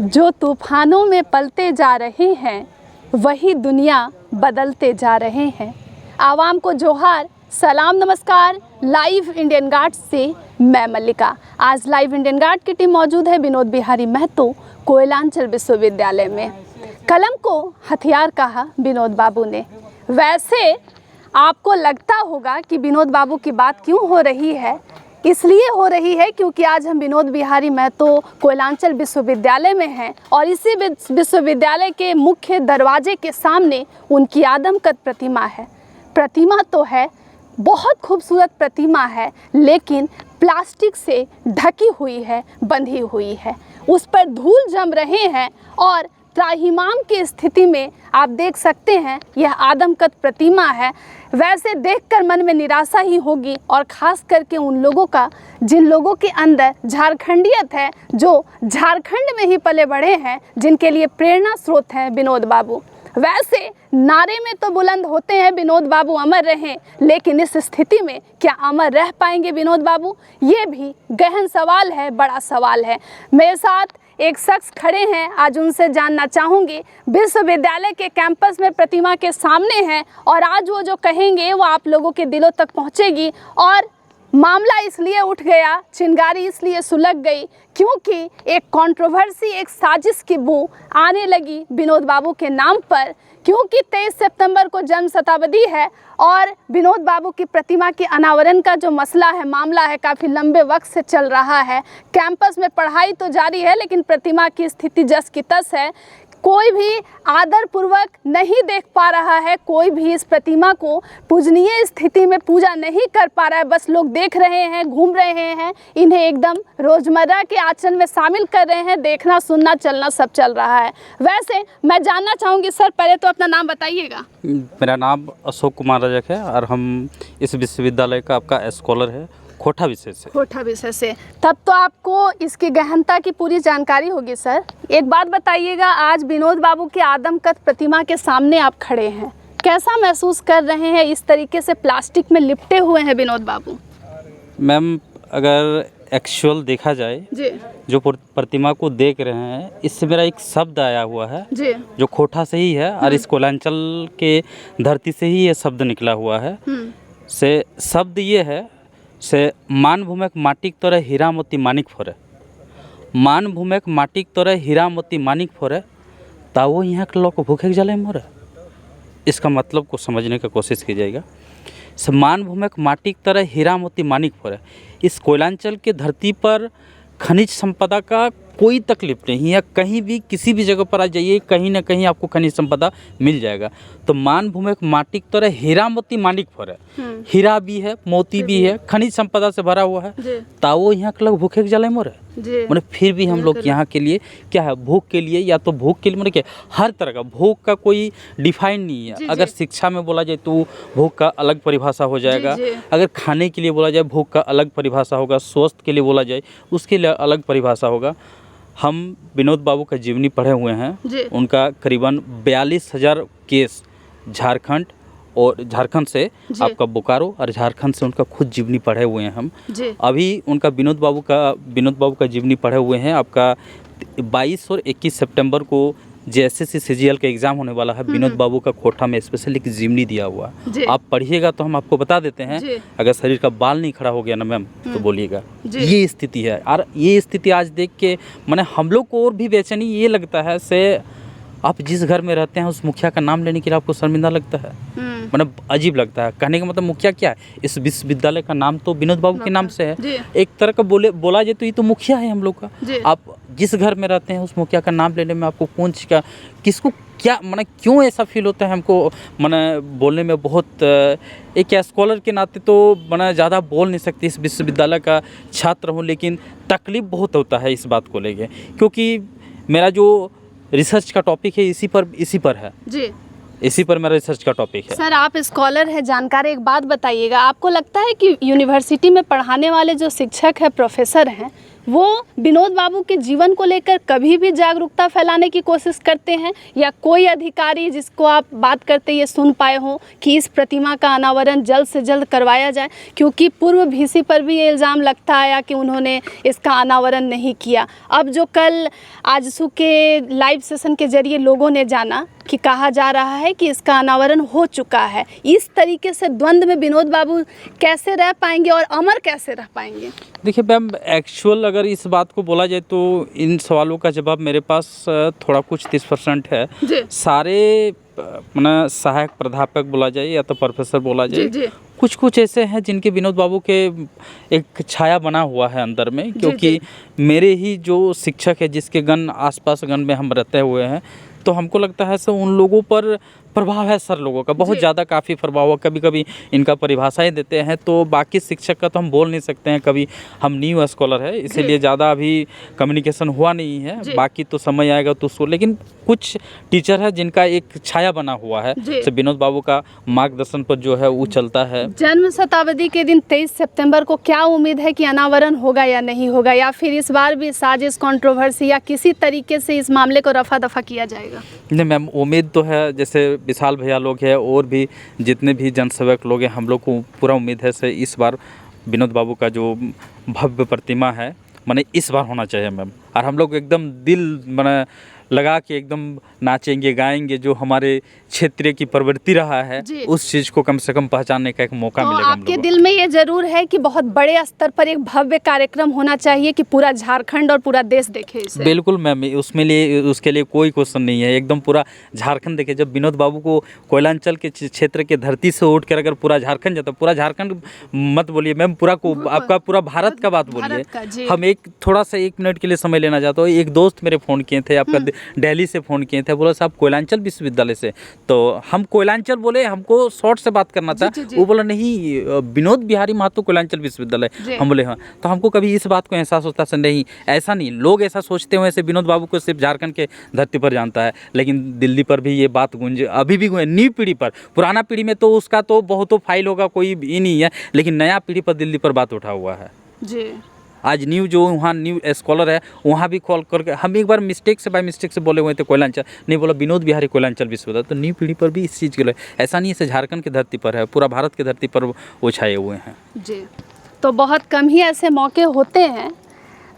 जो तूफानों में पलते जा रहे हैं वही दुनिया बदलते जा रहे हैं। आवाम को जोहार, सलाम, नमस्कार। लाइव इंडियन गार्ड से मैं मल्लिका। आज लाइव इंडियन गार्ड की टीम मौजूद है विनोद बिहारी महतो कोयलांचल विश्वविद्यालय में। कलम को हथियार कहा विनोद बाबू ने। वैसे आपको लगता होगा कि विनोद बाबू की बात क्यों हो रही है, इसलिए हो रही है क्योंकि आज हम विनोद बिहारी महतो कोयलांचल विश्वविद्यालय में हैं और इसी विश्वविद्यालय के मुख्य दरवाजे के सामने उनकी आदमकद प्रतिमा है। प्रतिमा तो है, बहुत खूबसूरत प्रतिमा है, लेकिन प्लास्टिक से ढकी हुई है, बंधी हुई है। उस पर धूल जम रहे हैं और त्राहिमाम की स्थिति में आप देख सकते हैं यह आदमकद प्रतिमा है। वैसे देखकर मन में निराशा ही होगी, और ख़ास करके उन लोगों का जिन लोगों के अंदर झारखंडियत है, जो झारखंड में ही पले बढ़े हैं, जिनके लिए प्रेरणा स्रोत हैं विनोद बाबू। वैसे नारे में तो बुलंद होते हैं विनोद बाबू अमर रहें, लेकिन इस स्थिति में क्या अमर रह पाएंगे विनोद बाबू? ये भी गहन सवाल है, बड़ा सवाल है। मेरे साथ एक शख्स खड़े हैं, आज उनसे जानना चाहूँगी। विश्वविद्यालय के कैंपस में प्रतिमा के सामने हैं और आज वो जो कहेंगे वो आप लोगों के दिलों तक पहुँचेगी। और मामला इसलिए उठ गया, चिंगारी इसलिए सुलग गई क्योंकि एक कंट्रोवर्सी, एक साजिश की बू आने लगी विनोद बाबू के नाम पर, क्योंकि 23 सितंबर को जन्म शताब्दी है और विनोद बाबू की प्रतिमा के अनावरण का जो मसला है, मामला है, काफ़ी लंबे वक्त से चल रहा है। कैंपस में पढ़ाई तो जारी है, लेकिन प्रतिमा की स्थिति जस की तस है। कोई भी आदरपूर्वक नहीं देख पा रहा है, कोई भी इस प्रतिमा को पूजनीय स्थिति में पूजा नहीं कर पा रहा है। बस लोग देख रहे हैं, घूम रहे हैं, इन्हें एकदम रोज़मर्रा के आचरण में शामिल कर रहे हैं। देखना, सुनना, चलना सब चल रहा है। वैसे मैं जानना चाहूँगी सर, पहले तो अपना नाम बताइएगा। मेरा नाम अशोक कुमार रजक है और हम इस विश्वविद्यालय का आपका स्कॉलर है, खोटा विषय से। खोटा विषय से, तब तो आपको इसकी गहनता की पूरी जानकारी होगी सर। एक बात बताइएगा, आज विनोद बाबू के आदमकद प्रतिमा के सामने आप खड़े हैं, कैसा महसूस कर रहे हैं? इस तरीके से प्लास्टिक में लिपटे हुए हैं विनोद बाबू। मैम, अगर एक्चुअल देखा जाए जी, जो प्रतिमा को देख रहे हैं, इससे मेरा एक शब्द आया हुआ है जी, जो खोटा से ही है और इस कोयलांचल के धरती से ही ये शब्द निकला हुआ है। से शब्द ये है से मान भूमेक माटिक तोरे हीरा मोती मानिक फोरे, मान भूमेक माटिक तोरे हीरा मोती मानिक फोरे, तावो यहाँ के लोग भूखे जले मोरे। इसका मतलब को समझने की कोशिश कीजिएगा। मान भूमेक माटिक तरह हीरा मोती मानिक फोरे, इस कोयलांचल के धरती पर खनिज संपदा का कोई तकलीफ नहीं है। कहीं भी किसी भी जगह पर आ जाइए, कहीं ना कहीं आपको खनिज संपदा मिल जाएगा। तो मान भूमेक माटिक तरह हीरा मोती मानिक फोरे, हीरा भी है, मोती भी है, खनिज संपदा से भरा हुआ है। तावो यहाँ के लोग भूखे जले मोरे। मैंने फिर भी हम लोग यहाँ के लिए क्या है, भूख के लिए, या तो भूख के लिए मैंने क्या, हर तरह का भूख का कोई डिफाइन नहीं है। अगर शिक्षा में बोला जाए तो भूख का अलग परिभाषा हो जाएगा, अगर खाने के लिए बोला जाए भूख का अलग परिभाषा होगा, स्वास्थ्य के लिए बोला जाए उसके लिए अलग परिभाषा होगा। हम विनोद बाबू का जीवनी पढ़े हुए हैं, उनका करीबन 42,000 केस झारखंड और झारखंड से आपका बोकारो और झारखंड से उनका खुद जीवनी पढ़े हुए हैं हम। अभी उनका विनोद बाबू का जीवनी पढ़े हुए हैं। आपका 22 और 21 सितंबर को JSSC CGL का एग्ज़ाम होने वाला है। विनोद बाबू का खोटा में स्पेशल एक जीवनी दिया हुआ, आप पढ़िएगा तो हम आपको बता देते हैं। अगर शरीर का बाल नहीं खड़ा हो गया ना मैम तो बोलिएगा। ये स्थिति है, और ये स्थिति आज देख के मैंने हम लोग को और भी बेचैनी ये लगता है से आप जिस घर में रहते हैं उस मुखिया का नाम लेने के लिए आपको शर्मिंदा लगता है, मतलब अजीब लगता है। कहने का मतलब मुखिया क्या है, इस विश्वविद्यालय का नाम तो विनोद बाबू के नाम से है। एक तरह का बोला जाए तो ये तो मुखिया है हम लोग का। आप जिस घर में रहते हैं उस मुखिया का नाम लेने में आपको कौन चीज़ का, किसको क्या, माने क्यों ऐसा फील होता है हमको? माने बोलने में बहुत एक स्कॉलर के नाते तो माने ज़्यादा बोल नहीं सकती, इस विश्वविद्यालय का छात्र हूँ, लेकिन तकलीफ बहुत होता है इस बात को लेके, क्योंकि मेरा जो रिसर्च का टॉपिक है इसी पर है जी, इसी पर मेरा रिसर्च का टॉपिक है। सर, आप स्कॉलर हैं, जानकार, एक बात बताइएगा, आपको लगता है कि यूनिवर्सिटी में पढ़ाने वाले जो शिक्षक हैं, प्रोफेसर हैं, वो विनोद बाबू के जीवन को लेकर कभी भी जागरूकता फैलाने की कोशिश करते हैं, या कोई अधिकारी जिसको आप बात करते ये सुन पाए हों कि इस प्रतिमा का अनावरण जल्द से जल्द करवाया जाए? क्योंकि पूर्व VC पर भी ये इल्ज़ाम लगता आया कि उन्होंने इसका अनावरण नहीं किया। अब जो कल आजसू के लाइव सेशन के जरिए लोगों ने जाना कि कहा जा रहा है कि इसका अनावरण हो चुका है, इस तरीके से द्वंद्व में विनोद बाबू कैसे रह पाएंगे और अमर कैसे रह पाएंगे? देखिए मैम, एक्चुअल अगर इस बात को बोला जाए तो इन सवालों का जवाब मेरे पास थोड़ा कुछ 30% है। सारे माने सहायक प्राध्यापक बोला जाए या तो प्रोफेसर बोला जाए, कुछ कुछ ऐसे हैं जिनके विनोद बाबू के एक छाया बना हुआ है अंदर में, क्योंकि मेरे ही जो शिक्षक है जिसके गण आसपास गण में हम रहते हुए हैं, तो हमको लगता है सर उन लोगों पर प्रभाव है, सर लोगों का बहुत ज़्यादा काफ़ी प्रभाव है। कभी कभी इनका परिभाषाएं देते हैं, तो बाकी शिक्षक का तो हम बोल नहीं सकते हैं, कभी हम न्यू स्कॉलर है इसीलिए ज़्यादा अभी कम्युनिकेशन हुआ नहीं है, बाकी तो समय आएगा तो उसको। लेकिन कुछ टीचर है जिनका एक छाया बना हुआ है, तो विनोद बाबू का मार्गदर्शन पर जो है वो चलता है। जन्म शताब्दी के दिन 23 सितंबर को क्या उम्मीद है कि अनावरण होगा या नहीं होगा, या फिर इस बार भी साजिश, कंट्रोवर्सी या किसी तरीके से इस मामले को रफा दफा किया जाएगा? नहीं मैम, उम्मीद तो है, जैसे विशाल भैया लोग हैं और भी जितने भी जनसेवक लोग हैं, हम लोग को पूरा उम्मीद है से इस बार विनोद बाबू का जो भव्य प्रतिमा है माने इस बार होना चाहिए मैम। और हम लोग एकदम दिल माने लगा के एकदम नाचेंगे गाएंगे, जो हमारे क्षेत्र की प्रवृत्ति रहा है उस चीज़ को कम से कम पहचानने का एक मौका तो मिलेगा। आपके दिल में ये जरूर है कि बहुत बड़े स्तर पर एक भव्य कार्यक्रम होना चाहिए कि पूरा झारखंड और पूरा देश देखे इसे? बिल्कुल मैम, उसके लिए कोई क्वेश्चन नहीं है, एकदम पूरा झारखंड देखे। जब विनोद बाबू को कोयलांचल के क्षेत्र के धरती से उठ कर अगर पूरा झारखंड जाता, पूरा झारखंड मत बोलिए मैम, पूरा को आपका पूरा भारत का बात बोलिए। हम एक थोड़ा सा 1 मिनट के लिए समय लेना चाहता हूँ। एक दोस्त मेरे फ़ोन किए थे, आपका दिल्ली से फ़ोन किए थे, बोला साहब कोयलांचल विश्वविद्यालय से, तो हम कोयलांचल बोले, हमको शॉर्ट से बात करना था। वो बोला नहीं, विनोद बिहारी महतो कोयलांचल विश्वविद्यालय। हम बोले हाँ। तो हमको कभी इस बात को एहसास होता है नहीं, ऐसा नहीं, लोग ऐसा सोचते हुए ऐसे विनोद बाबू को सिर्फ झारखंड के धरती पर जानता है, लेकिन दिल्ली पर भी ये बात गूंजे, अभी भी गूंजे। न्यू पीढ़ी पर, पुराना पीढ़ी में तो उसका तो बहुत फाइल होगा, कोई भी नहीं है, लेकिन नया पीढ़ी पर दिल्ली पर बात उठा हुआ है जी। आज न्यू जो वहाँ न्यू स्कॉलर है वहाँ भी कॉल करके, हम एक बार बाय मिस्टेक से बोले हुए थे कोयलांचल, नहीं बोला विनोद बिहारी कोयलांचल विश्वविद्यालय। तो न्यू पीढ़ी पर भी इस चीज़ के लिए ऐसा नहीं है झारखंड की धरती पर है, पूरा भारत की धरती पर वो छाए हुए हैं जी। तो बहुत कम ही ऐसे मौके होते हैं।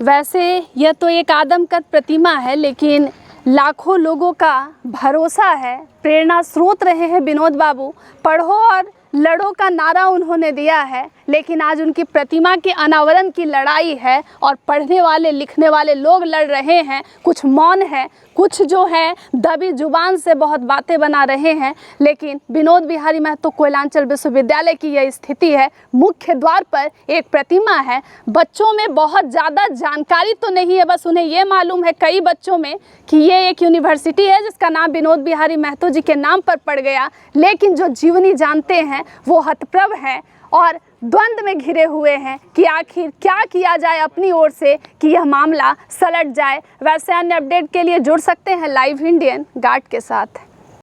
वैसे यह तो एक आदमकद प्रतिमा है, लेकिन लाखों लोगों का भरोसा है, प्रेरणा स्रोत रहे हैं विनोद बाबू। पढ़ो और लड़ो का नारा उन्होंने दिया है, लेकिन आज उनकी प्रतिमा के अनावरण की लड़ाई है और पढ़ने वाले लिखने वाले लोग लड़ रहे हैं। कुछ मौन है, कुछ जो है दबी जुबान से बहुत बातें बना रहे हैं, लेकिन विनोद बिहारी महतो कोयलांचल विश्वविद्यालय की यह स्थिति है। मुख्य द्वार पर एक प्रतिमा है। बच्चों में बहुत ज़्यादा जानकारी तो नहीं है, बस उन्हें ये मालूम है कई बच्चों में कि ये एक यूनिवर्सिटी है जिसका नाम विनोद बिहारी महतो जी के नाम पर पड़ गया, लेकिन जो जीवनी जानते हैं वो हतप्रभ हैं और द्वंद्व में घिरे हुए हैं कि आखिर क्या किया जाए अपनी ओर से कि यह मामला सलट जाए। वैसे अन्य अपडेट के लिए जुड़ सकते हैं लाइव इंडियन गार्ड के साथ।